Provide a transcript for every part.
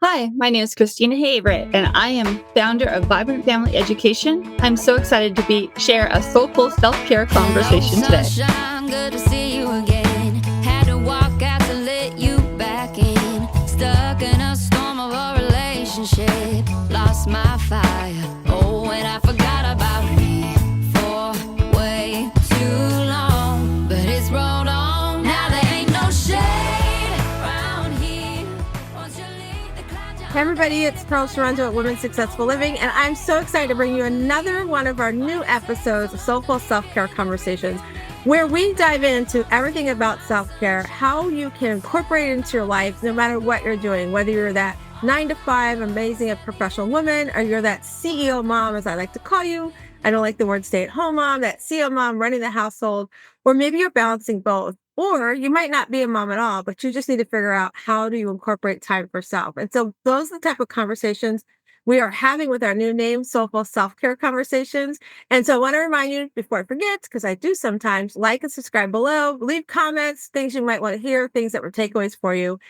Hi, my name is Kristina Heagh-Avritt, and I am founder of Vibrant Family Education. I'm so excited to share a soulful self-care conversation today. Sunshine, good to see you again. Had to walk out to let you back in. Stuck in a storm of a relationship. Lost my fire. Oh, and I forgot about me for way too long. But it's rolled on. Now there ain't no shade around here. Once you leave the clouds. Hey everybody, it's Pearl Sharonjo at Women's Successful Living, and I'm so excited to bring you another one of our new episodes of Soulful Self-Care Conversations, where we dive into everything about self-care, how you can incorporate it into your life no matter what you're doing, whether you're that 9-to-5 amazing professional woman, or you're that CEO mom, as I like to call you. I don't like the word stay-at-home mom, that CEO mom running the household, or maybe you're balancing both. Or you might not be a mom at all, but you just need to figure out how do you incorporate time for self. And so those are the type of conversations we are having with our new name, Soulful Self-Care Conversations. And so I want to remind you before I forget, because I do sometimes, like and subscribe below, leave comments, things you might want to hear, things that were takeaways for you.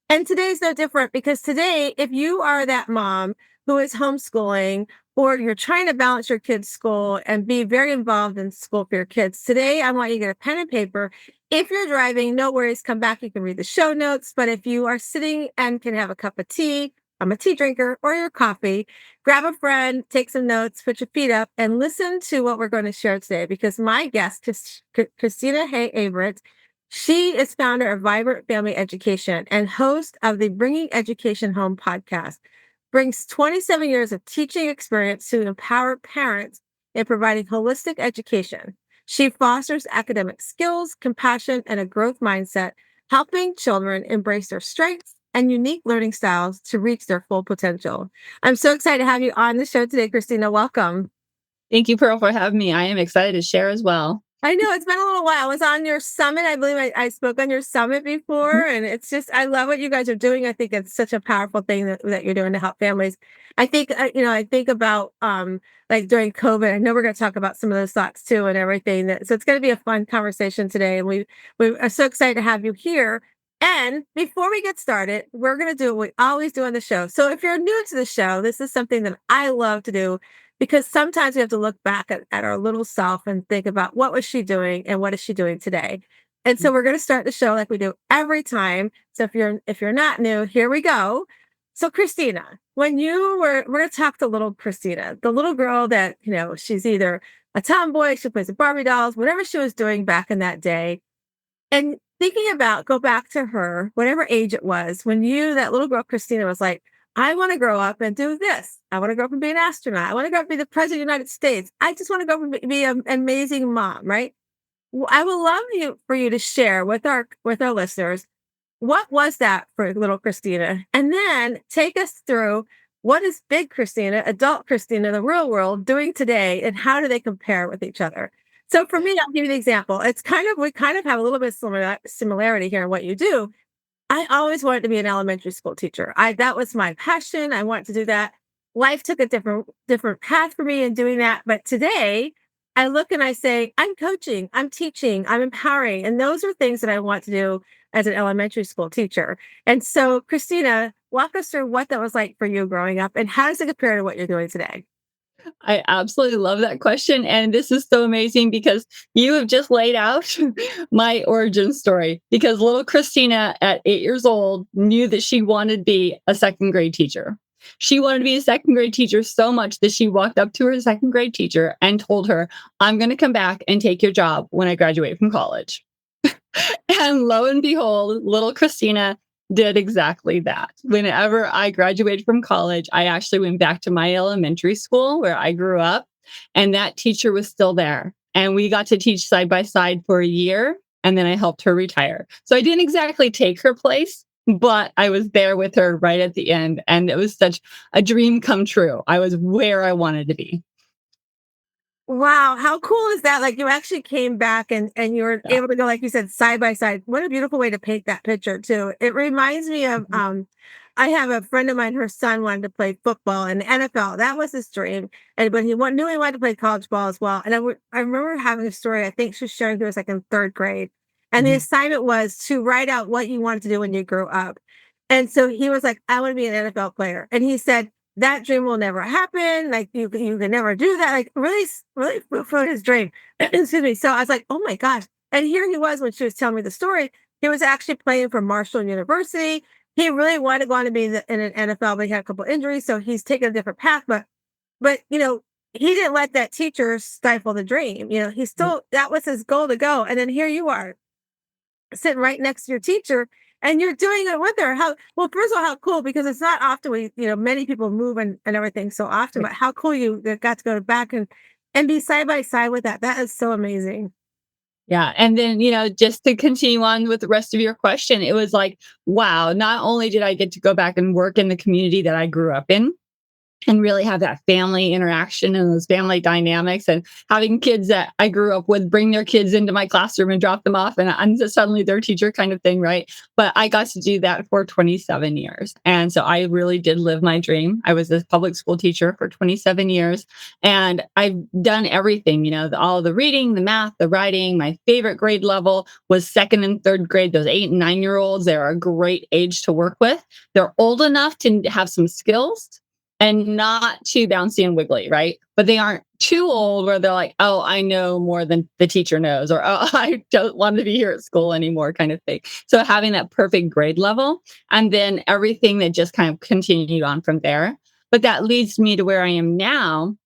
And today's no different, because today, if you are that mom who is homeschooling, or you're trying to balance your kids' school and be very involved in school for your kids, today I want you to get a pen and paper. If you're driving, no worries, come back, you can read the show notes. But if you are sitting and can have a cup of tea, I'm a tea drinker, or your coffee, grab a friend, take some notes, put your feet up, and listen to what we're going to share today. Because my guest, Kristina Heagh-Avritt, she is founder of Vibrant Family Education and host of the Bringing Education Home podcast, brings 27 years of teaching experience to empower parents in providing holistic education. She fosters academic skills, compassion, and a growth mindset, helping children embrace their strengths and unique learning styles to reach their full potential. I'm so excited to have you on the show today, Kristina. Welcome. Thank you, Pearl, for having me. I am excited to share as well. I know it's been a little while. I was on your summit. I believe I spoke on your summit before, and it's just, I love what you guys are doing. I think it's such a powerful thing that you're doing to help families. I think, I think about, like during COVID, I know we're going to talk about some of those thoughts too and everything. So it's going to be a fun conversation today. And we are so excited to have you here. And before we get started, we're going to do what we always do on the show. So if you're new to the show, this is something that I love to do, because sometimes we have to look back at our little self and think about what was she doing and what is she doing today. And so we're going to start the show like we do every time. So if you're not new, here we go. So Kristina, when we're going to talk to little Kristina, the little girl that, she's either a tomboy, she plays with Barbie dolls, whatever she was doing back in that day. And thinking about, go back to her, whatever age it was, when that little girl Kristina was like, I want to grow up and do this. I want to grow up and be an astronaut. I want to grow up and be the president of the United States. I just want to go up and be an amazing mom, right? Well, I would love for you to share with our listeners, what was that for little Kristina? And then take us through, what is big Kristina, adult Kristina, the real world, doing today, and how do they compare with each other? So for me, I'll give you the example. We kind of have a little bit of similarity here in what you do. I always wanted to be an elementary school teacher. That was my passion. I wanted to do that. Life took a different path for me in doing that. But today I look and I say, I'm coaching, I'm teaching, I'm empowering. And those are things that I want to do as an elementary school teacher. And so, Kristina, walk us through what that was like for you growing up, and how does it compare to what you're doing today? I absolutely love that question. And this is so amazing because you have just laid out my origin story. Because little Kristina at 8 years old knew that she wanted to be a second grade teacher. She wanted to be a second grade teacher so much that she walked up to her second grade teacher and told her, I'm going to come back and take your job when I graduate from college. And lo and behold, little Kristina did exactly that. Whenever I graduated from college, I actually went back to my elementary school where I grew up, and that teacher was still there. And we got to teach side by side for a year, and then I helped her retire. So I didn't exactly take her place, but I was there with her right at the end. And it was such a dream come true. I was where I wanted to be. Wow, how cool is that? Like, you actually came back and you were Yeah. able to go, like you said, side by side. What a beautiful way to paint that picture too. It reminds me of I have a friend of mine, her son wanted to play football in the NFL. That was his dream. But knew he wanted to play college ball as well. And I remember having a story, I think she was sharing, he was like in third grade. And the assignment was to write out what you wanted to do when you grew up. And so he was like, I want to be an NFL player. And he said, that dream will never happen. Like you can never do that. Like really, really fulfilled his dream. Excuse me. So I was like, oh my gosh. And here he was when she was telling me the story. He was actually playing for Marshall University. He really wanted to go on to be in an NFL, but he had a couple injuries. So he's taken a different path. But he didn't let that teacher stifle the dream. He still, that was his goal to go. And then here you are sitting right next to your teacher and you're doing it with her. Well, first of all, how cool, because it's not often many people move and everything so often, but how cool you got to go back and be side by side with that. That is so amazing. Yeah. And then, just to continue on with the rest of your question, it was like, wow, not only did I get to go back and work in the community that I grew up in, and really have that family interaction and those family dynamics, and having kids that I grew up with bring their kids into my classroom and drop them off, and I'm just suddenly their teacher kind of thing, right? But I got to do that for 27 years. And so I really did live my dream. I was a public school teacher for 27 years, and I've done everything, all the reading, the math, the writing. My favorite grade level was second and third grade. Those 8 and 9-year-olds, they're a great age to work with. They're old enough to have some skills and not too bouncy and wiggly, right? But they aren't too old where they're like, oh, I know more than the teacher knows, or oh, I don't want to be here at school anymore, kind of thing. So having that perfect grade level, and then everything that just kind of continued on from there. But that leads me to where I am now,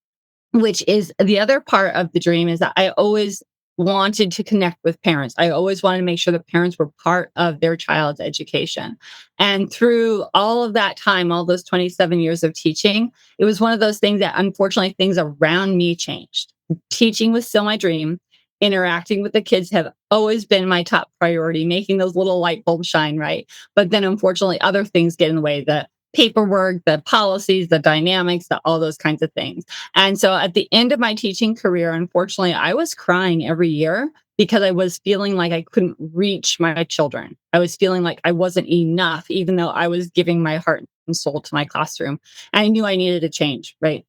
which is the other part of the dream, is that I always wanted to connect with parents. I always wanted to make sure that parents were part of their child's education. And through all of that time, all those 27 years of teaching, it was one of those things that unfortunately things around me changed. Teaching was still my dream. Interacting with the kids have always been my top priority, making those little light bulbs shine, right? But then unfortunately other things get in the way, the paperwork, the policies, the dynamics, all those kinds of things. And so at the end of my teaching career, unfortunately, I was crying every year because I was feeling like I couldn't reach my children. I was feeling like I wasn't enough, even though I was giving my heart and soul to my classroom. I knew I needed a change, right?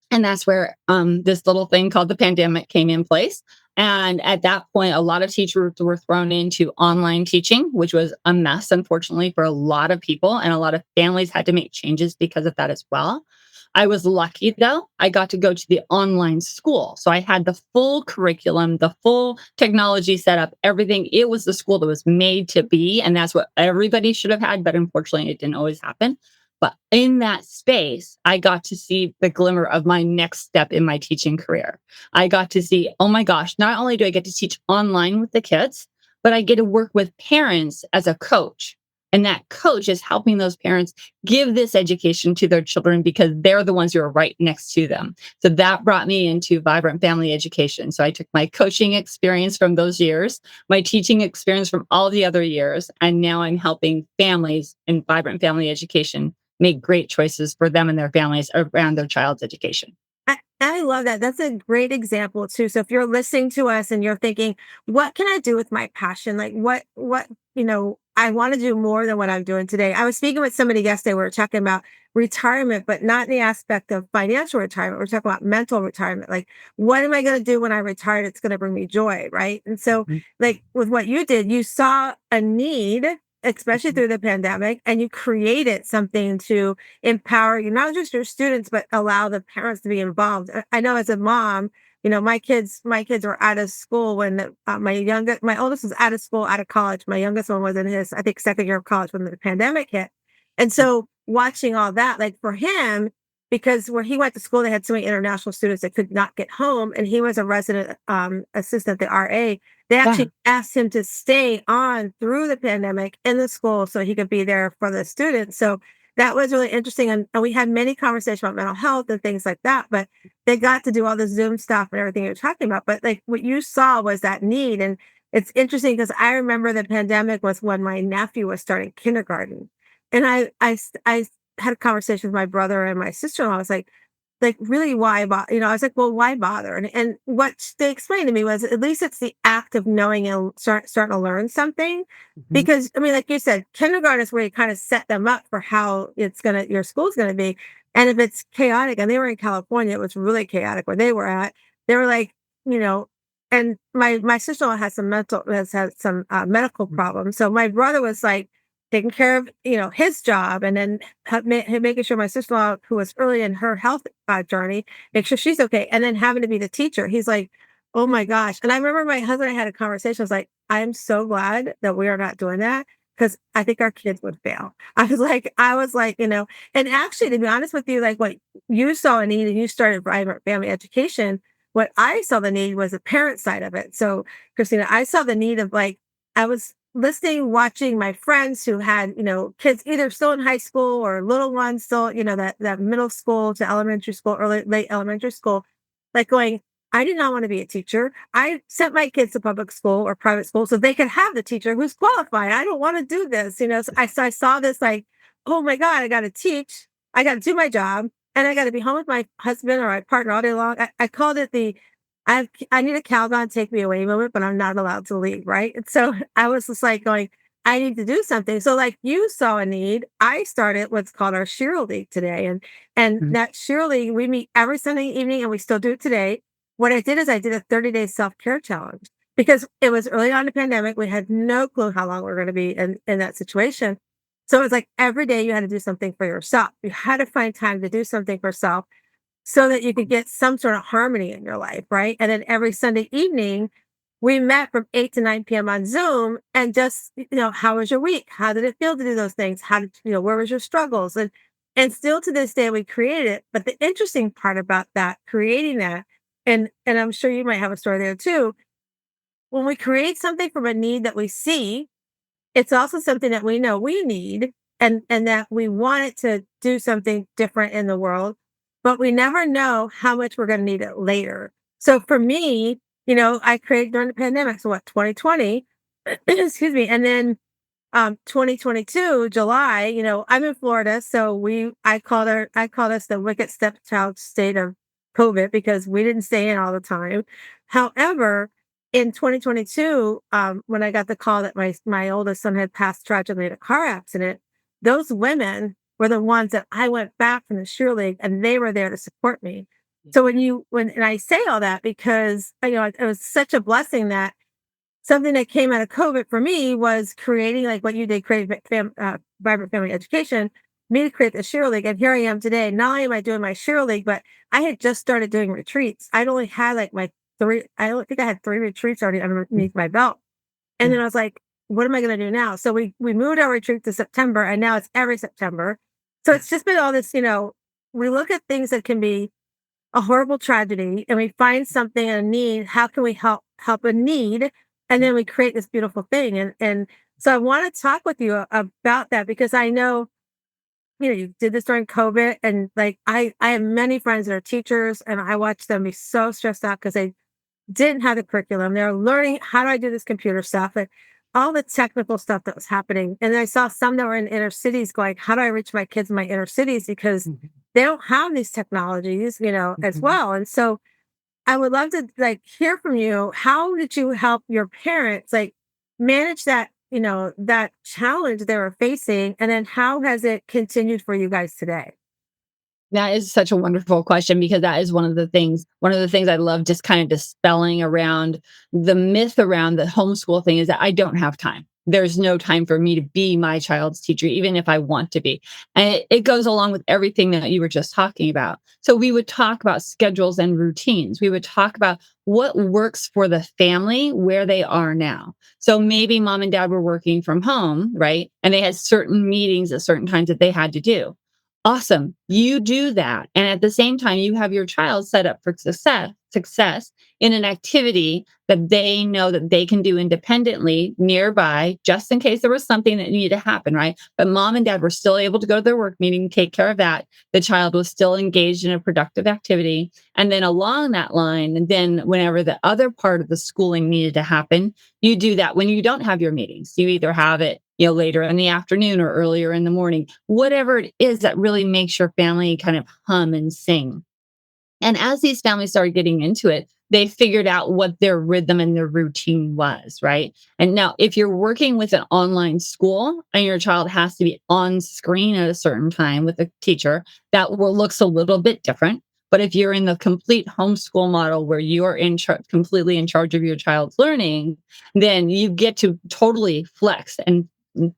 And that's where this little thing called the pandemic came in place. And at that point, a lot of teachers were thrown into online teaching, which was a mess, unfortunately, for a lot of people. And a lot of families had to make changes because of that as well. I was lucky, though. I got to go to the online school. So I had the full curriculum, the full technology set up, everything. It was the school that was made to be. And that's what everybody should have had. But unfortunately, it didn't always happen. But in that space, I got to see the glimmer of my next step in my teaching career. I got to see, oh my gosh, not only do I get to teach online with the kids, but I get to work with parents as a coach. And that coach is helping those parents give this education to their children because they're the ones who are right next to them. So that brought me into vibrant family education. So I took my coaching experience from those years, my teaching experience from all the other years, and now I'm helping families in vibrant family education make great choices for them and their families around their child's education. I love that. That's a great example too. So if you're listening to us and you're thinking, what can I do with my passion? Like I want to do more than what I'm doing today. I was speaking with somebody yesterday. We were talking about retirement, but not in the aspect of financial retirement. We're talking about mental retirement. Like, what am I going to do when I retire that's going to bring me joy? Right. And so like with what you did, you saw a need, especially through the pandemic, and you created something to empower you, not just your students, but allow the parents to be involved. I know as a mom, my kids were out of school when my oldest was out of school, out of college. My youngest one was in his, I think, second year of college when the pandemic hit. And so watching all that, like for him, because where he went to school, they had so many international students that could not get home. And he was a resident assistant, the RA. They Yeah. actually asked him to stay on through the pandemic in the school so he could be there for the students. So that was really interesting. And we had many conversations about mental health and things like that, but they got to do all the Zoom stuff and everything you're talking about. But like what you saw was that need. And it's interesting because I remember the pandemic was when my nephew was starting kindergarten. And I had a conversation with my brother and my sister-in-law. I was like, really, why bother? I was like, well, why bother? And what they explained to me was at least it's the act of knowing and starting to learn something. Mhm. Because I mean, like you said, kindergarten is where you kind of set them up for how your school's gonna be. And if it's chaotic, and they were in California, it was really chaotic where they were at. They were like, you know, and my sister-in-law has had some medical problems. So my brother was like, taking care of, his job, and then making sure my sister-in-law, who was early in her health journey, make sure she's okay, and then having to be the teacher. He's like, oh my gosh. And I remember my husband and I had a conversation. I was like, I am so glad that we are not doing that, because I think our kids would fail. I was like, and actually, to be honest with you, like what you saw a need and you started private family education, what I saw the need was the parent side of it. So, Kristina, I saw the need of, like, I was listening, watching my friends who had, kids either still in high school or little ones still, that middle school to elementary school, early, late elementary school, like going, I did not want to be a teacher. I sent my kids to public school or private school so they could have the teacher who's qualified. I don't want to do this, So I saw this like, oh my God, I got to teach. I got to do my job, and I got to be home with my husband or my partner all day long. I called it I need a Calgon take me away moment, but I'm not allowed to leave. Right. And so I was just like going, I need to do something. So like you saw a need, I started what's called our Cheer League today. And Mhm. that Cheer League, we meet every Sunday evening, and we still do it today. What I did is I did a 30-day self-care challenge, because it was early on in the pandemic. We had no clue how long we were going to be in that situation. So it was like every day you had to do something for yourself. You had to find time to do something for yourself so that you could get some sort of harmony in your life, right? And then every Sunday evening, we met from 8 to 9 p.m. on Zoom, and just, how was your week? How did it feel to do those things? How did, where was your struggles? And still to this day, we created it. But the interesting part about that, creating that, and I'm sure you might have a story there too. When we create something from a need that we see, it's also something that we know we need, and that we want it to do something different in the world, but we never know how much we're going to need it later. So for me, I created during the pandemic, so what, 2020, excuse me, and then 2022 July, I'm in Florida, so I called us the wicked stepchild state of COVID, because we didn't stay in all the time. However, in 2022, when I got the call that my oldest son had passed tragically in a car accident, those women were the ones that I went back from the Cheer League, and they were there to support me. So and I say all that because, it was such a blessing that something that came out of COVID for me was creating, like what you did, create vibrant family education, me to create the Cheer League. And here I am today. Not only am I doing my Cheer League, but I had just started doing retreats. I'd only had like I don't think I had 3 retreats already underneath my belt. And then I was like, what am I going to do now? So we moved our retreat to September, and now it's every September. So it's just been all this, we look at things that can be a horrible tragedy, and we find something, a need. How can we help a need? And then we create this beautiful thing. And so I want to talk with you about that, because I know, you did this during COVID, and like I have many friends that are teachers, and I watch them be so stressed out because they didn't have the curriculum. They're learning, how do I do this computer stuff, and all the technical stuff that was happening. And I saw some that were in inner cities going, how do I reach my kids in my inner cities? Because they don't have these technologies, as well. And so I would love to like hear from you. How did you help your parents like manage that, that challenge they were facing? And then how has it continued for you guys today? That is such a wonderful question, because that is one of the things I love just kind of dispelling around the myth around the homeschool thing, is that I don't have time. There's no time for me to be my child's teacher, even if I want to be. And it goes along with everything that you were just talking about. So we would talk about schedules and routines. We would talk about what works for the family where they are now. So maybe mom and dad were working from home, right? And they had certain meetings at certain times that they had to do. Awesome. You do that. And at the same time, you have your child set up for success in an activity that they know that they can do independently nearby, just in case there was something that needed to happen, right? But mom and dad were still able to go to their work meeting, take care of that. The child was still engaged in a productive activity. And then along that line, and then whenever the other part of the schooling needed to happen, you do that when you don't have your meetings. You either have it later in the afternoon or earlier in the morning, whatever it is that really makes your family kind of hum and sing. And as these families started getting into it, they figured out what their rhythm and their routine was, right? And now, if you're working with an online school and your child has to be on screen at a certain time with a teacher, that will looks a little bit different. But if you're in the complete homeschool model where you're completely in charge of your child's learning, then you get to totally flex and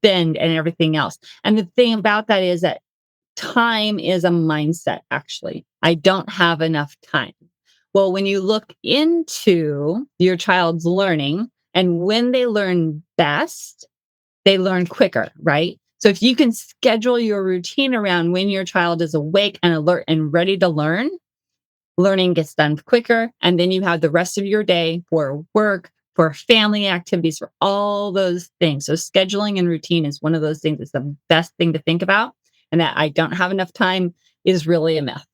bend and everything else. And the thing about that is that time is a mindset, actually. I don't have enough time. Well, when you look into your child's learning and when they learn best, they learn quicker, right? So if you can schedule your routine around when your child is awake and alert and ready to learn, learning gets done quicker. And then you have the rest of your day for work, for family activities, for all those things. So scheduling and routine is one of those things that's the best thing to think about. And that I don't have enough time is really a myth.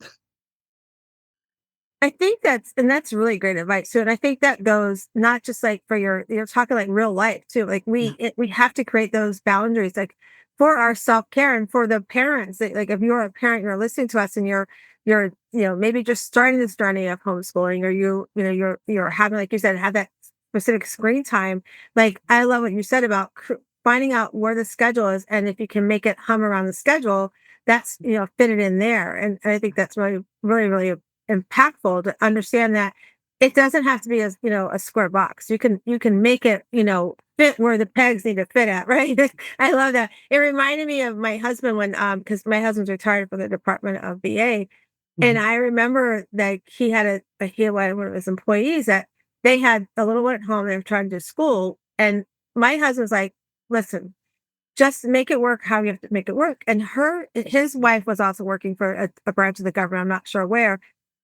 I think that's really great advice too. And I think that goes not just like for you're talking like real life too. Like Yeah. we have to create those boundaries like for our self-care and for the parents. Like if you're a parent, you're listening to us and you're maybe just starting this journey of homeschooling or you're having, like you said, have that specific screen time. Like I love what you said about finding out where the schedule is, and if you can make it hum around the schedule, that's fit it in there. And I think that's really really really impactful to understand that it doesn't have to be a square box. You can make it, fit where the pegs need to fit at, right? I love that. It reminded me of my husband when because my husband's retired from the Department of VA. And Mhm. I remember that he had he had one of his employees that they had a little one at home, they were trying to do school. And my husband's like, listen, just make it work how you have to make it work. And his wife was also working for a branch of the government, I'm not sure where.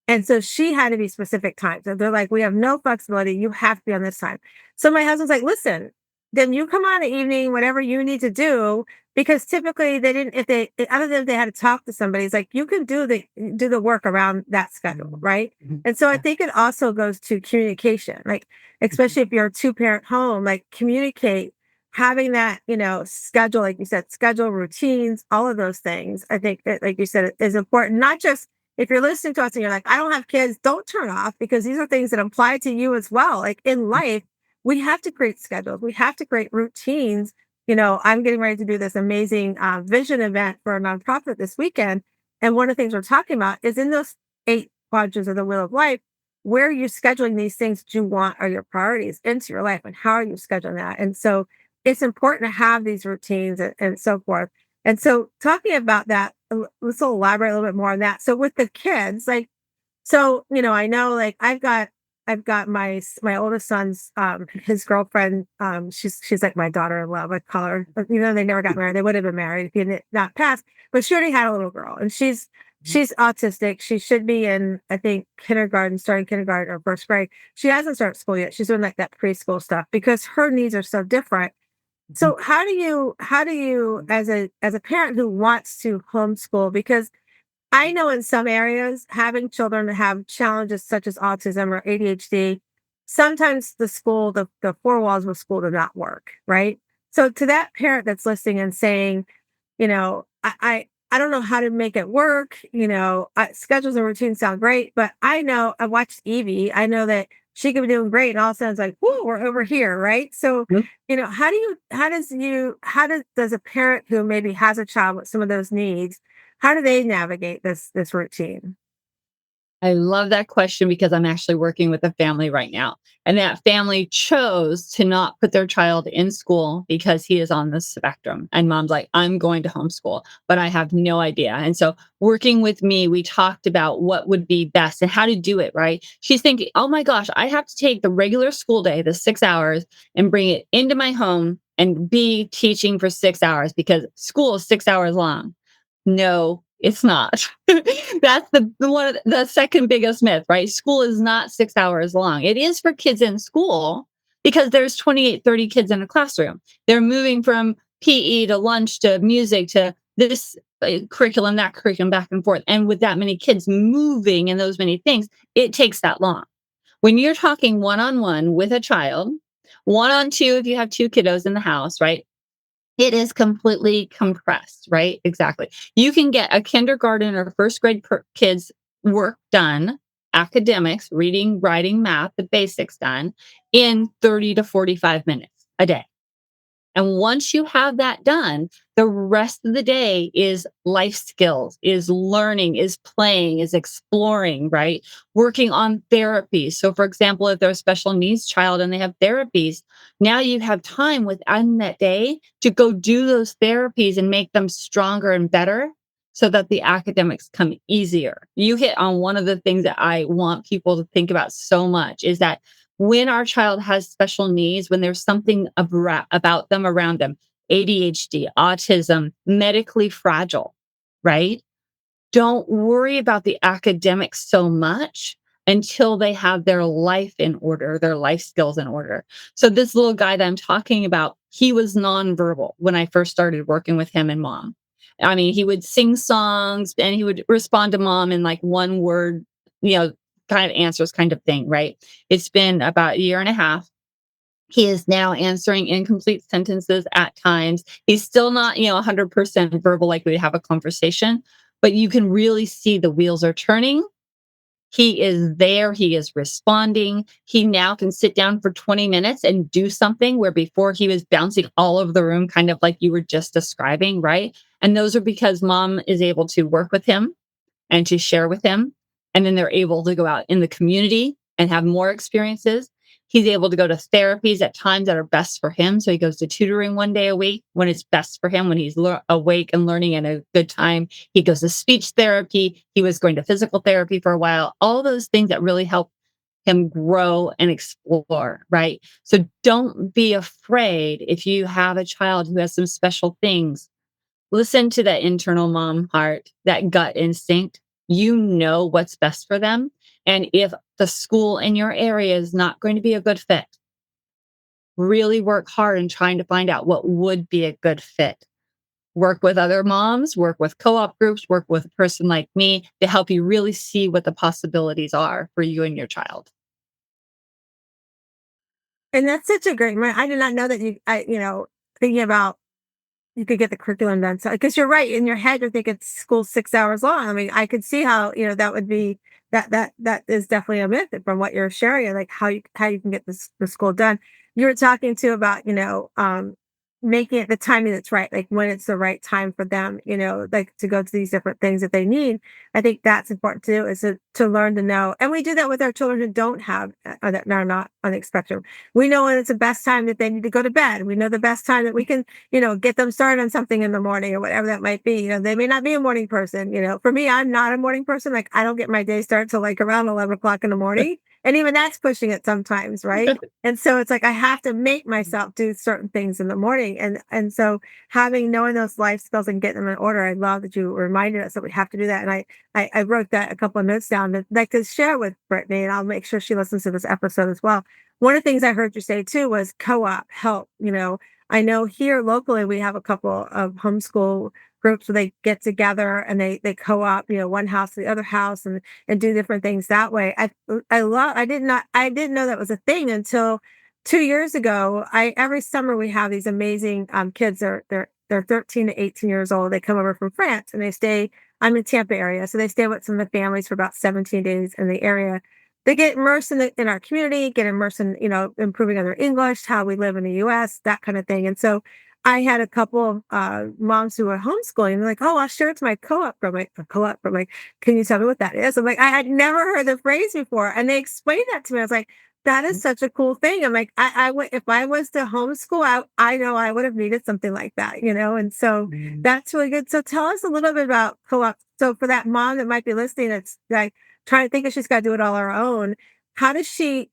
And so she had to be specific times. So they're like, we have no flexibility. You have to be on this time. So my husband's like, listen, then you come on the evening, whatever you need to do, because typically they didn't, other than if they had to talk to somebody, it's like you can do the work around that schedule, right? Mhm. And so I Yeah. think it also goes to communication, like Mhm. especially if you're a two-parent home, like communicate, having that, schedule, like you said, schedule routines, all of those things. I think, like you said, is important. Not just if you're listening to us and you're like, I don't have kids, don't turn off because these are things that apply to you as well. Like in life, we have to create schedules, we have to create routines. I'm getting ready to do this amazing vision event for a nonprofit this weekend. And one of the things we're talking about is in those 8 quadrants of the wheel of life, where are you scheduling these things that you want are your priorities into your life and how are you scheduling that? And so it's important to have these routines and so forth. And so talking about that, let's elaborate a little bit more on that. So with the kids, like, so, I know like I've got my oldest son's his girlfriend, she's like my daughter-in-law, I call her. Even though they never got married, they would have been married if he had not passed. But she already had a little girl and she's autistic. She should be in, I think, kindergarten, starting kindergarten or first grade. She hasn't started school yet. She's doing like that preschool stuff because her needs are so different. Mhm. So how do you as a parent who wants to homeschool, because I know in some areas having children that have challenges such as autism or ADHD, sometimes the four walls of school do not work, right? So to that parent that's listening and saying, I don't know how to make it work. Schedules and routines sound great, but I know I watched Evie. I know that she could be doing great, and all of a sudden it's like, whoa, we're over here, right? So, how does a parent who maybe has a child with some of those needs, how do they navigate this routine? I love that question because I'm actually working with a family right now. And that family chose to not put their child in school because he is on the spectrum. And mom's like, I'm going to homeschool, but I have no idea. And so, working with me, we talked about what would be best and how to do it, right? She's thinking, oh my gosh, I have to take the regular school day, the 6 hours, and bring it into my home and be teaching for 6 hours because school is 6 hours long. No, it's not. That's the one of the second biggest myth, right? School is not 6 hours long. It is for kids in school because there's 28, 30 kids in a classroom. They're moving from PE to lunch to music to this curriculum, that curriculum, back and forth. And with that many kids moving and those many things, it takes that long. When you're talking one on one with a child, one on two, if you have two kiddos in the house, right? It is completely compressed, right? Exactly. You can get a kindergarten or first grade kids work done, academics, reading, writing, math, the basics done in 30 to 45 minutes a day. And once you have that done, the rest of the day is life skills, is learning, is playing, is exploring, right? Working on therapy. So, for example, if they're a special needs child and they have therapies, now you have time within that day to go do those therapies and make them stronger and better so that the academics come easier. You hit on one of the things that I want people to think about so much is that when our child has special needs, when there's something about them around them, ADHD, autism, medically fragile, right? Don't worry about the academics so much until they have their life in order, their life skills in order. So this little guy that I'm talking about, he was nonverbal when I first started working with him and mom. I mean, he would sing songs and he would respond to mom in like one word, you know, kind of answers kind of thing, right? It's been about a year and a half. He is now answering incomplete sentences at times. He's still not, 100% verbal like we have a conversation, but you can really see the wheels are turning. He is there. He is responding. He now can sit down for 20 minutes and do something where before he was bouncing all over the room, kind of like you were just describing, right? And those are because mom is able to work with him and to share with him. And then they're able to go out in the community and have more experiences. He's able to go to therapies at times that are best for him. So he goes to tutoring one day a week when it's best for him, when he's awake and learning at a good time. He goes to speech therapy. He was going to physical therapy for a while. All those things that really help him grow and explore, right? So don't be afraid if you have a child who has some special things. Listen to that internal mom heart, that gut instinct. You know what's best for them. And if the school in your area is not going to be a good fit, really work hard in trying to find out what would be a good fit. Work with other moms, work with co op groups, work with a person like me to help you really see what the possibilities are for you and your child. And that's such a great I did not know that thinking about you could get the curriculum done. So, because you're right, in your head, you're thinking school's 6 hours long. I mean, I could see how that would be that is definitely a myth from what you're sharing, like how you can get the school done. You were talking to about making it the timing that's right, like when it's the right time for them, like to go to these different things that they need. I think that's important too, is to learn to know, and we do that with our children who don't have that are not on the spectrum. We know when it's the best time that they need to go to bed. We know the best time that we can get them started on something in the morning or whatever that might be. They may not be a morning person. For me, I'm not a morning person. Like, I don't get my day started till like around 11 o'clock in the morning. And even that's pushing it sometimes, right? And so it's like I have to make myself do certain things in the morning. And so knowing those life skills and getting them in order, I love that you reminded us that we have to do that. And I wrote that a couple of notes down that I'd like to share with Brittany, and I'll make sure she listens to this episode as well. One of the things I heard you say too was co-op help. I know here locally we have a couple of homeschool groups where they get together and they co-op, one house to the other house and do different things that way. I didn't know that was a thing until 2 years ago. Every summer we have these amazing kids. They're 13 to 18 years old. They come over from France and they stay. I'm in Tampa area, so they stay with some of the families for about 17 days in the area. They get immersed in our community, get immersed in, improving on their English, how we live in the US, that kind of thing. And so I had a couple of moms who were homeschooling. They're like, "Oh, I'll share it to my co-op group." A co-op group. I'm like, "Can you tell me what that is?" I'm like, I had never heard the phrase before. And they explained that to me. I was like, that is such a cool thing. I'm like, I would, if I was to homeschool, I know I would have needed something like that, And so that's really good. So tell us a little bit about co-op. So for that mom that might be listening, that's like trying to think if she's got to do it all on her own, how does she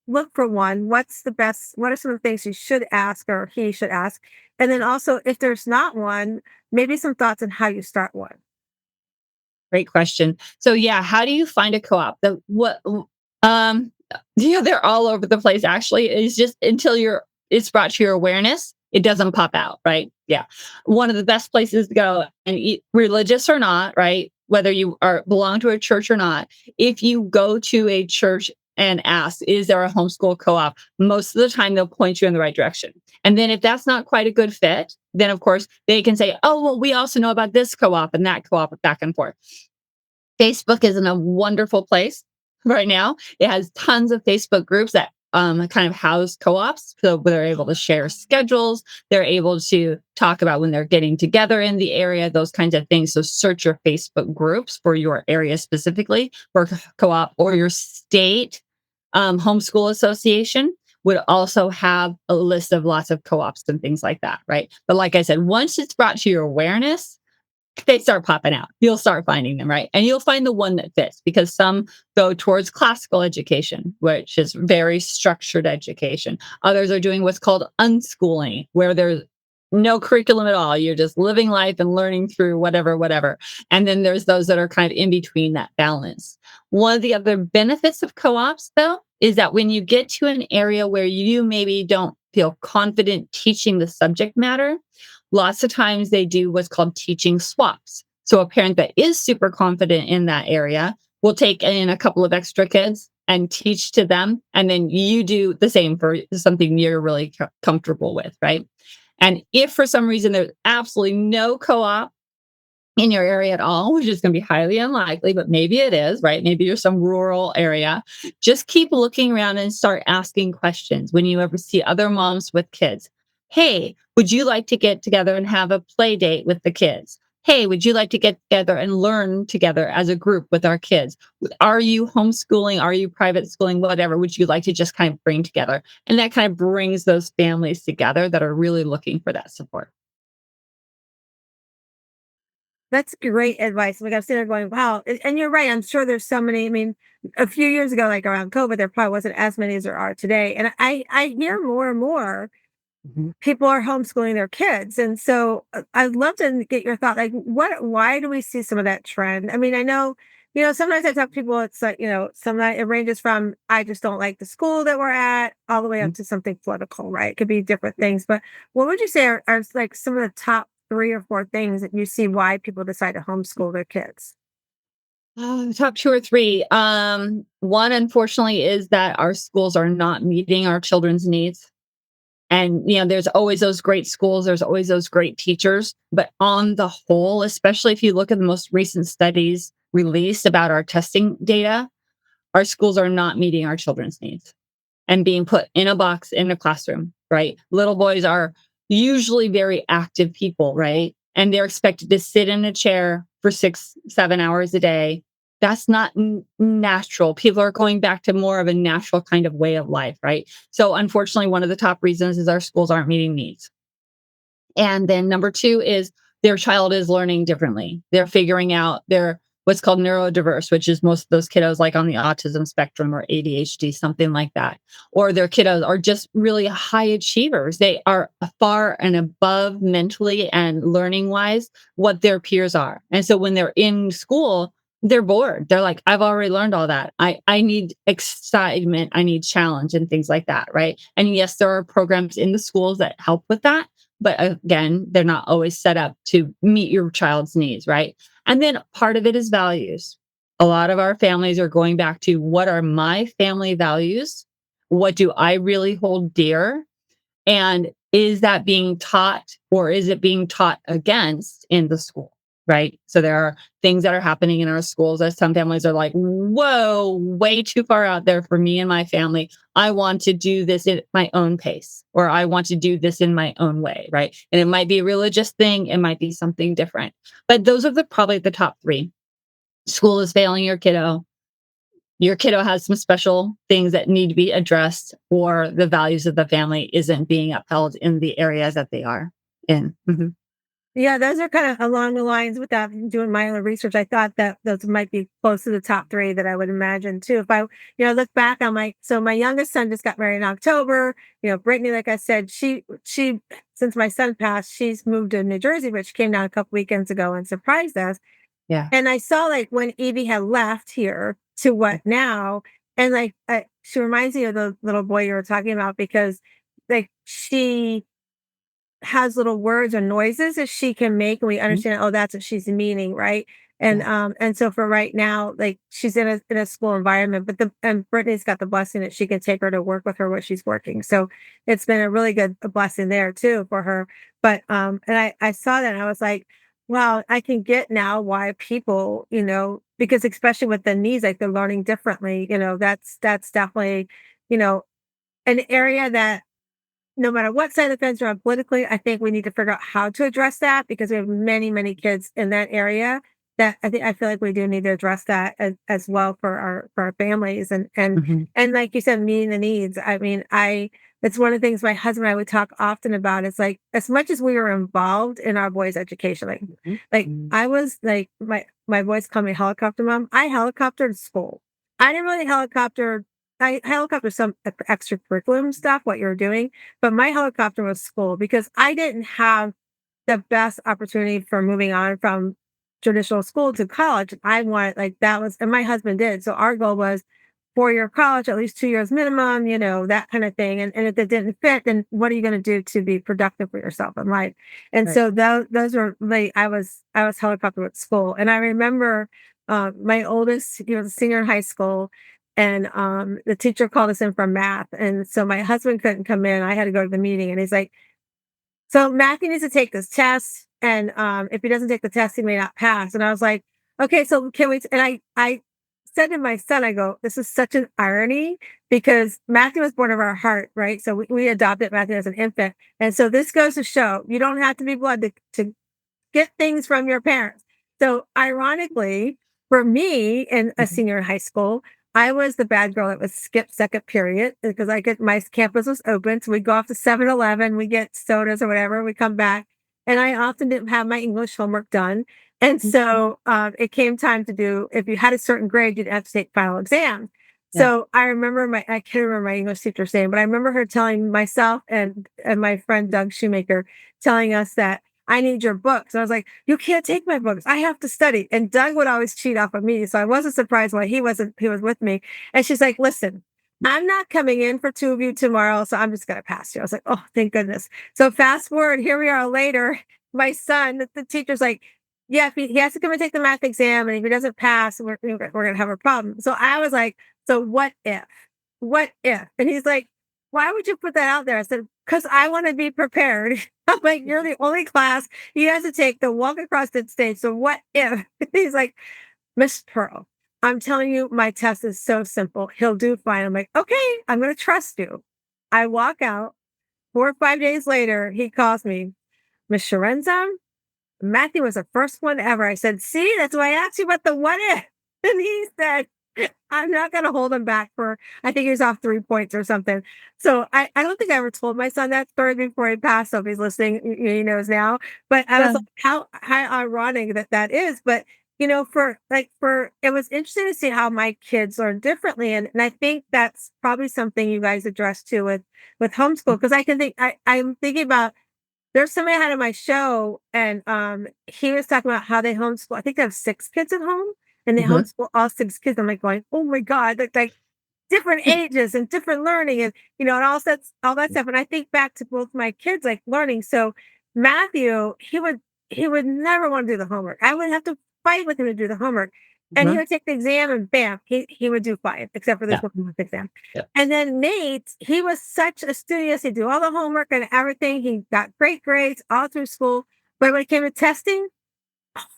look for one? What are some of the things she should ask or he should ask? And then also, if there's not one, maybe some thoughts on how you start one. Great question. So yeah, how do you find a co-op? Um they're all over the place actually. It's just until it's brought to your awareness, it doesn't pop out, right? Yeah. One of the best places to go, and religious or not, right? Whether you belong to a church or not, if you go to a church and ask, is there a homeschool co-op? Most of the time they'll point you in the right direction. And then if that's not quite a good fit, then of course they can say, oh, well, we also know about this co-op and that co-op, back and forth. Facebook is in a wonderful place right now. It has tons of Facebook groups that kind of house co-ops. So they're able to share schedules. They're able to talk about when they're getting together in the area, those kinds of things. So search your Facebook groups for your area specifically for co-op, or your state homeschool association would also have a list of lots of co-ops and things like that, right? But like I said, once it's brought to your awareness, they start popping out. You'll start finding them, right? And you'll find the one that fits, because some go towards classical education, which is very structured education. Others are doing what's called unschooling, where there's no curriculum at all. You're just living life and learning through whatever, whatever. And then there's those that are kind of in between that balance. One of the other benefits of co ops, though, is that when you get to an area where you maybe don't feel confident teaching the subject matter, lots of times they do what's called teaching swaps. So a parent that is super confident in that area will take in a couple of extra kids and teach to them. And then you do the same for something you're really comfortable with, right? And if for some reason there's absolutely no co op in your area at all, which is going to be highly unlikely, but maybe it is, right? Maybe you're some rural area. Just keep looking around and start asking questions when you ever see other moms with kids. Hey, would you like to get together and have a play date with the kids? Hey, would you like to get together and learn together as a group with our kids? Are you homeschooling? Are you private schooling? Whatever would you like to just kind of bring together? And that kind of brings those families together that are really looking for that support. That's great advice. Like, I'm sitting there going, wow. And you're right. I'm sure there's so many. I mean, a few years ago, like around COVID, there probably wasn't as many as there are today. And I hear more and more Mhm. people are homeschooling their kids. And so I'd love to get your thought. Like, why do we see some of that trend? I mean, I know, sometimes I talk to people, it's like, sometimes it ranges from, I just don't like the school that we're at, all the way up to something political, right? It could be different things. But what would you say are like some of the top 3 or 4 things that you see why people decide to homeschool their kids? Oh, top 2 or 3. One, unfortunately, is that our schools are not meeting our children's needs. And, there's always those great schools, there's always those great teachers. But on the whole, especially if you look at the most recent studies released about our testing data, our schools are not meeting our children's needs and being put in a box in a classroom, right? Little boys are usually very active people, right? And they're expected to sit in a chair for 6, 7 hours a day. That's not natural. People are going back to more of a natural kind of way of life, right? So, unfortunately, one of the top reasons is our schools aren't meeting needs. And then number 2 is their child is learning differently. They're figuring out their what's called neurodiverse, which is most of those kiddos like on the autism spectrum or ADHD, something like that. Or their kiddos are just really high achievers. They are far and above mentally and learning wise what their peers are. And so when they're in school, they're bored. They're like, I've already learned all that. I need excitement. I need challenge and things like that. Right. And yes, there are programs in the schools that help with that. But again, they're not always set up to meet your child's needs, right? And then part of it is values. A lot of our families are going back to, what are my family values? What do I really hold dear? And is that being taught, or is it being taught against in the school? Right. So there are things that are happening in our schools that some families are like, whoa, way too far out there for me and my family. I want to do this at my own pace, or I want to do this in my own way. Right. And it might be a religious thing, it might be something different. But those are probably the top 3. School is failing your kiddo has some special things that need to be addressed, or the values of the family isn't being upheld in the areas that they are in. Mhm. Yeah, those are kind of along the lines without doing my own research. I thought that those might be close to the top 3 that I would imagine too. If I, look back on my youngest son just got married in October. Brittany, like I said, she, since my son passed, she's moved to New Jersey, but she came down a couple weekends ago and surprised us. Yeah. And I saw like when Evie had left here to what now, and like she reminds me of the little boy you were talking about, because like she has little words or noises that she can make, and we Mhm. understand, oh, that's what she's meaning, right? Yeah. And so for right now, like she's in a school environment, but and Brittany's got the blessing that she can take her to work with her while she's working. So it's been a really good blessing there too for her. But and I saw that and I was like, wow, I can get now why people, because especially with the needs, like they're learning differently, that's definitely, you know, an area that no matter what side of the fence you're on politically, I think we need to figure out how to address that because we have many, many kids in that area that I feel like we do need to address that as well for our families Mhm. and like you said, meeting the needs. I mean, I it's one of the things my husband and I would talk often about. It's like as much as we were involved in our boys' education, like I was like my boys call me helicopter mom. I helicoptered school. I didn't really helicopter I helicopter some extracurriculum stuff, what you're doing, but my helicopter was school because I didn't have the best opportunity for moving on from traditional school to college. I wanted like that was, and my husband did. So our goal was 4-year college, at least 2 years minimum, that kind of thing. And if it didn't fit, then what are you going to do to be productive for yourself in life? And Right. so those were like I was helicopter at school, and I remember my oldest, he was a senior in high school, and the teacher called us in for math, and so my husband couldn't come in. I had to go to the meeting, and he's like, so Matthew needs to take this test, and if he doesn't take the test, he may not pass. And I was like, okay, so can we? And I said to my son, I go, this is such an irony because Matthew was born of our heart, right? So we adopted Matthew as an infant, and so this goes to show you don't have to be blood to get things from your parents. So ironically, for me in a Mhm. senior in high school, I was the bad girl that was skipped second period because my campus was open. So we go off to 7-Eleven, we get sodas or whatever, we come back. And I often didn't have my English homework done. And Mhm. so it came time to do, if you had a certain grade, you'd have to take final exams. Yeah. So I can't remember my English teacher saying, but I remember her telling myself and my friend Doug Shoemaker telling us that I need your books. And I was like, you can't take my books. I have to study. And Doug would always cheat off of me. So I wasn't surprised why he was with me. And she's like, listen, I'm not coming in for two of you tomorrow. So I'm just going to pass you. I was like, oh, thank goodness. So fast forward, here we are later. My son, the teacher's like, yeah, if he has to come and take the math exam. And if he doesn't pass, we're going to have a problem. So I was like, so what if? What if? And he's like, why would you put that out there? I said, because I want to be prepared. I'm like, you're the only class he has to take to walk across the stage. So what if? He's like, Miss Pearl, I'm telling you, my test is so simple. He'll do fine. I'm like, okay, I'm going to trust you. I walk out. 4 or 5 days later, he calls me, Miss Sharenza, Matthew was the first one ever. I said, see, that's why I asked you about the what if. And he said, I'm not going to hold him back for, I think he was off 3 points or something. So I don't think I ever told my son that story before he passed. So if he's listening, he knows now. But I was Yeah. like, how ironic that is. But, it was interesting to see how my kids learn differently. And I think that's probably something you guys address too with homeschool. Cause I can think, I'm thinking about, there's somebody I had on my show, and he was talking about how they homeschool. I think they have 6 kids at home, and they Mhm. homeschool all 6 kids. I'm like going, oh my god, like different ages and different learning, and and all that stuff. And I think back to both my kids like learning. So Matthew, he would never want to do the homework. I would have to fight with him to do the homework, and he Mhm. would take the exam, and bam, he would do fine, except for this Yeah. one exam. Yeah. And then Nate, he was such a studious. He'd do all the homework and everything. He got great grades all through school. But when it came to testing,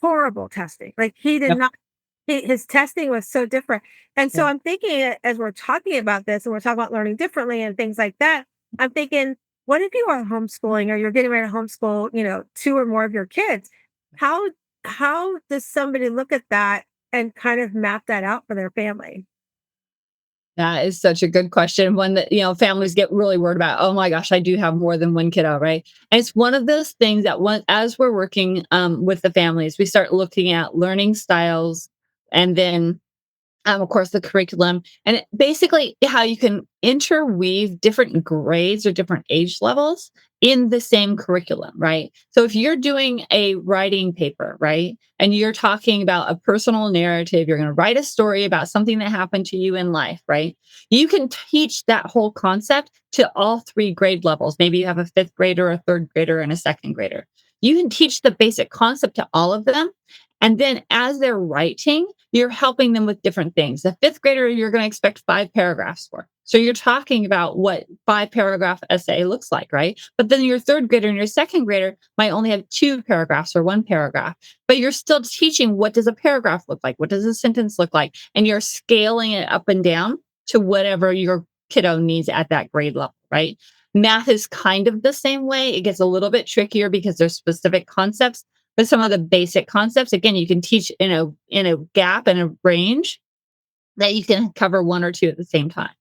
horrible testing. Like he did Yep. not, his testing was so different. And so Yeah. I'm thinking as we're talking about this and we're talking about learning differently and things like that, I'm thinking, what if you are homeschooling or you're getting ready to homeschool, two or more of your kids? How how does somebody look at that and kind of map that out for their family? That is such a good question. One that, families get really worried about. Oh my gosh, I do have more than one kiddo, right? And it's one of those things that as we're working with the families, we start looking at learning styles and then of course, the curriculum, and basically how you can interweave different grades or different age levels in the same curriculum, right? So if you're doing a writing paper, right, and you're talking about a personal narrative, you're going to write a story about something that happened to you in life, right? You can teach that whole concept to all three grade levels. Maybe you have a fifth grader, a third grader, and a second grader. You can teach the basic concept to all of them. And then as they're writing, you're helping them with different things. The fifth grader, you're going to expect 5 paragraphs for. So you're talking about what 5 paragraph essay looks like, right? But then your third grader and your second grader might only have 2 paragraphs or 1 paragraph, but you're still teaching what does a paragraph look like? What does a sentence look like? And you're scaling it up and down to whatever your kiddo needs at that grade level, right? Math is kind of the same way. It gets a little bit trickier because there's specific concepts, but some of the basic concepts, again, you can teach in a gap and a range that you can cover one or two at the same time.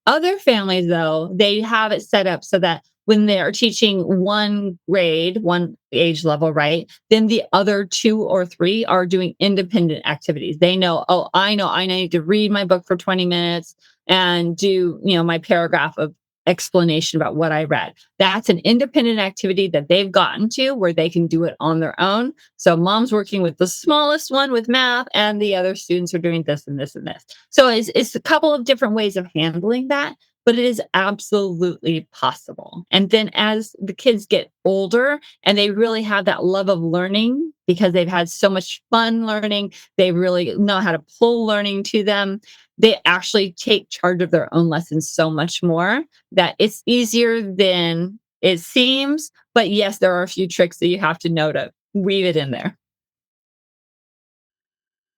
Other families, though, they have it set up so that when they are teaching one grade, one age level, right? Then the other two or three are doing independent activities. They know, oh, I need to read my book for 20 minutes and do, my paragraph of explanation about what I read. That's an independent activity that they've gotten to where they can do it on their own. So mom's working with the smallest one with math, and the other students are doing this and this and this. So it's a couple of different ways of handling that, but it is absolutely possible. And then as the kids get older and they really have that love of learning because they've had so much fun learning, they really know how to pull learning to them. They actually take charge of their own lessons so much more that it's easier than it seems. But yes, there are a few tricks that you have to know to weave it in there.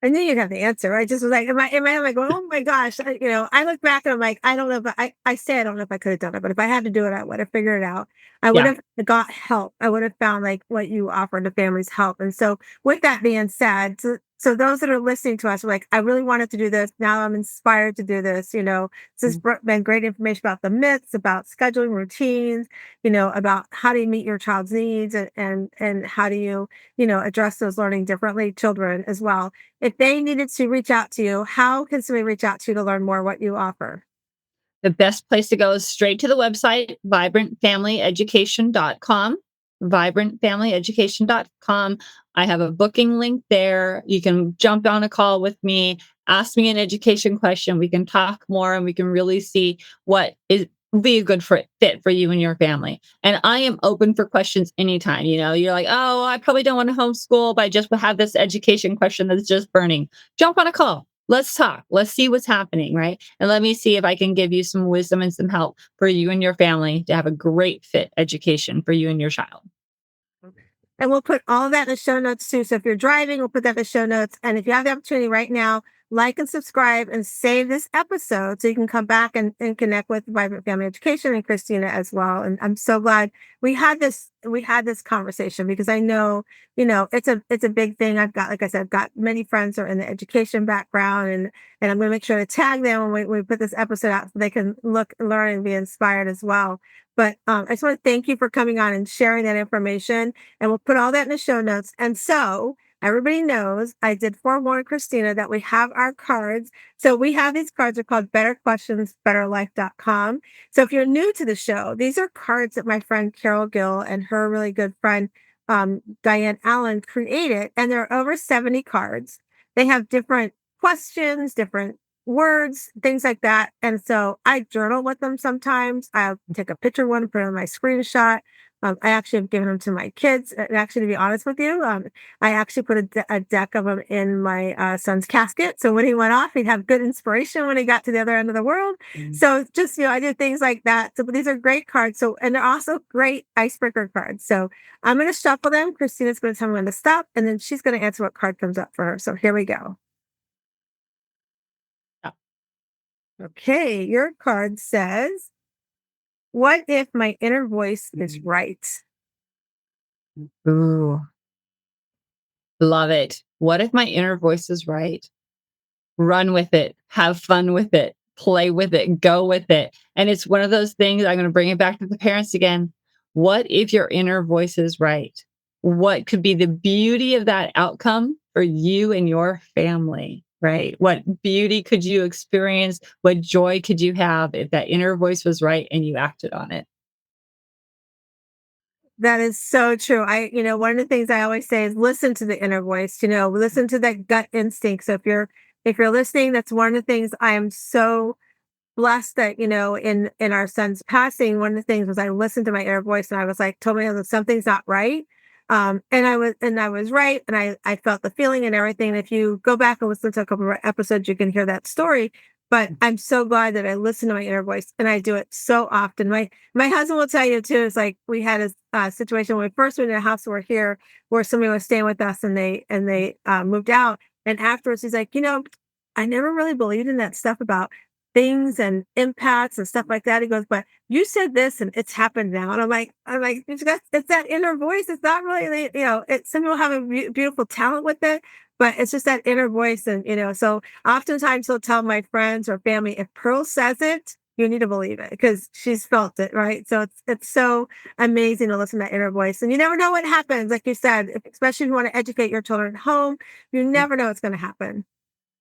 I knew you'd have the answer. I just was like, in my head, I'm like, oh my gosh. I look back and I'm like, I don't know, but I say I don't know if I could have done it, but if I had to do it, I would have figured it out. I would Yeah. have got help. I would have found like what you offered the families help. And so with that being said, so those that are listening to us are like, I really wanted to do this. Now I'm inspired to do this. This has been great information about the myths, about scheduling routines, about how do you meet your child's needs and how do you, address those learning differently children as well. If they needed to reach out to you, how can somebody reach out to you to learn more what you offer? The best place to go is straight to the website, vibrantfamilyeducation.com. Vibrantfamilyeducation.com. I have a booking link there. You can jump on a call with me, ask me an education question. We can talk more and we can really see what is be a good fit for you and your family. And I am open for questions anytime. You're like, oh, I probably don't want to homeschool, but I just have this education question that's just burning. Jump on a call. Let's talk. Let's see what's happening, right? And let me see if I can give you some wisdom and some help for you and your family to have a great fit education for you and your child. And we'll put all of that in the show notes too. So if you're driving, we'll put that in the show notes. And if you have the opportunity right now, like and subscribe and save this episode so you can come back and connect with Vibrant Family Education and Kristina as well. And I'm so glad we had this conversation because I know, it's a big thing. Like I said, I've got many friends who are in the education background and I'm going to make sure to tag them when we put this episode out so they can look, learn and be inspired as well. But I just want to thank you for coming on and sharing that information. And we'll put all that in the show notes. And so everybody knows I did forewarn Kristina that we have our cards. So we have these cards are called Better Questions, BetterLife.com. So if you're new to the show, these are cards that my friend Carol Gill and her really good friend Diane Allen created. And there are over 70 cards. They have different questions, different words, things like that. And so I journal with them sometimes. I'll take a picture of one, put it on my screenshot. I actually have given them to my kids. And actually, to be honest with you, I actually put a deck of them in my son's casket. So when he went off, he'd have good inspiration when he got to the other end of the world. So just, I did things like that. So but these are great cards. So, and they're also great icebreaker cards. So I'm going to shuffle them. Christina's going to tell me when to stop. And then she's going to answer what card comes up for her. So here we go. Yeah. Okay, your card says, what if my inner voice is right? Ooh, love it. What if my inner voice is right? Run with it, have fun with it, play with it, go with it. And it's one of those things, I'm going to bring it back to the parents again. What if your inner voice is right? What could be the beauty of that outcome for you and your family, right? What beauty could you experience? What joy could you have if that inner voice was right and you acted on it? That is so true. One of the things I always say is listen to the inner voice, listen to that gut instinct. So if you're listening, that's one of the things I am so blessed that, in our son's passing, one of the things was I listened to my inner voice and I was like, told me that something's not right. And I was right. And I felt the feeling and everything. And if you go back and listen to a couple of episodes, you can hear that story. But I'm so glad that I listen to my inner voice and I do it so often. My husband will tell you too, it's like we had a situation when we first went in a house over here where somebody was staying with us and they moved out. And afterwards he's like, I never really believed in that stuff about things and impacts and stuff like that. He goes, but you said this and it's happened now. And I'm like, it's that inner voice. It's not really, some people have a beautiful talent with it, but it's just that inner voice. And, so oftentimes he'll tell my friends or family, if Pearl says it, you need to believe it because she's felt it, right? So it's so amazing to listen to that inner voice. And you never know what happens. Like you said, especially if you want to educate your children at home, you never know what's going to happen.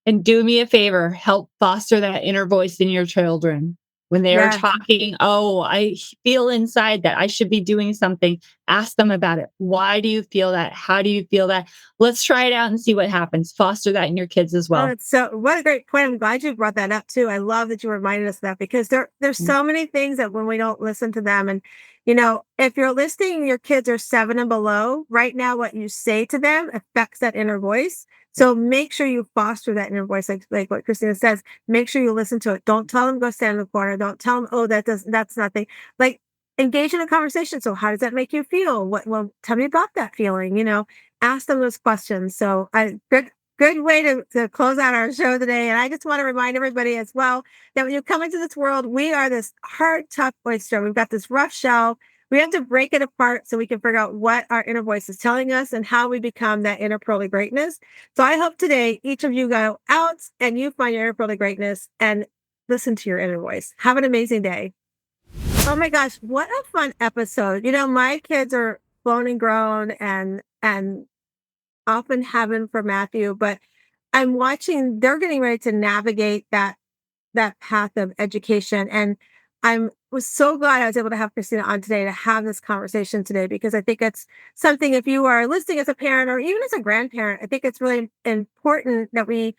And do me a favor, help foster that inner voice in your children. When they are Yes. talking, oh, I feel inside that I should be doing something. Ask them about it. Why do you feel that? How do you feel that? Let's try it out and see what happens. Foster that in your kids as Oh, well. it's so what a great point. I'm glad you brought that up too. I love that you reminded us of that because there's Mm. so many things that when we don't listen to them and if you're listening, your kids are 7 and below, right now what you say to them affects that inner voice. So make sure you foster that inner voice, like what Christina says. Make sure you listen to it. Don't tell them go stand in the corner. Don't tell them, oh, that's nothing. Like engage in a conversation. So how does that make you feel? Well, tell me about that feeling, ask them those questions. So good way to close out our show today. And I just want to remind everybody as well that when you come into this world, we are this hard, tough oyster. We've got this rough shell. We have to break it apart so we can figure out what our inner voice is telling us and how we become that inner pearly greatness. So I hope today each of you go out and you find your inner pearly greatness and listen to your inner voice. Have an amazing day. Oh my gosh, what a fun episode. My kids are grown and grown and off in heaven for Matthew, but I'm watching, they're getting ready to navigate that path of education. And was so glad I was able to have Kristina on today to have this conversation today, because I think it's something, if you are listening as a parent or even as a grandparent, I think it's really important that we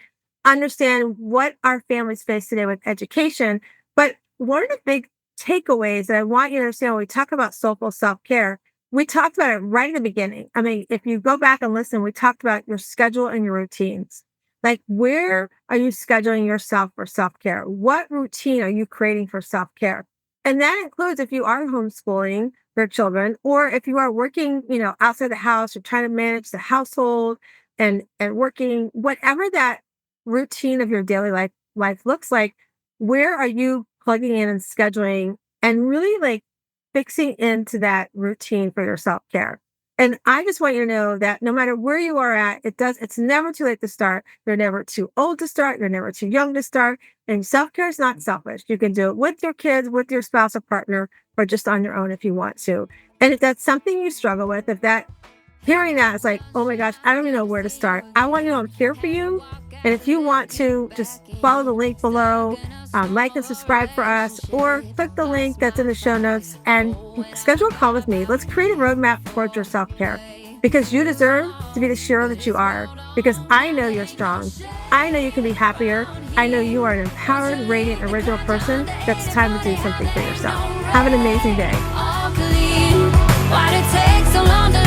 understand what our families face today with education. But one of the big takeaways that I want you to understand when we talk about soulful self-care, we talked about it right at the beginning. I mean, if you go back and listen, we talked about your schedule and your routines. Like, where are you scheduling yourself for self-care? What routine are you creating for self-care? And that includes if you are homeschooling your children, or if you are working, outside the house, or trying to manage the household and working, whatever that routine of your daily life looks like, where are you plugging in and scheduling and really like fixing into that routine for your self-care? And I just want you to know that no matter where you are at, it's never too late to start. You're never too old to start. You're never too young to start. And self-care is not selfish. You can do it with your kids, with your spouse or partner, or just on your own if you want to. And if that's something you struggle with, hearing that is like, oh my gosh, I don't even know where to start. I want you to know I'm here for you. And if you want to, just follow the link below, like and subscribe for us, or click the link that's in the show notes and schedule a call with me. Let's create a roadmap towards your self-care, because you deserve to be the hero that you are, because I know you're strong. I know you can be happier. I know you are an empowered, radiant, original person that's time to do something for yourself. Have an amazing day. Why'd it take so long to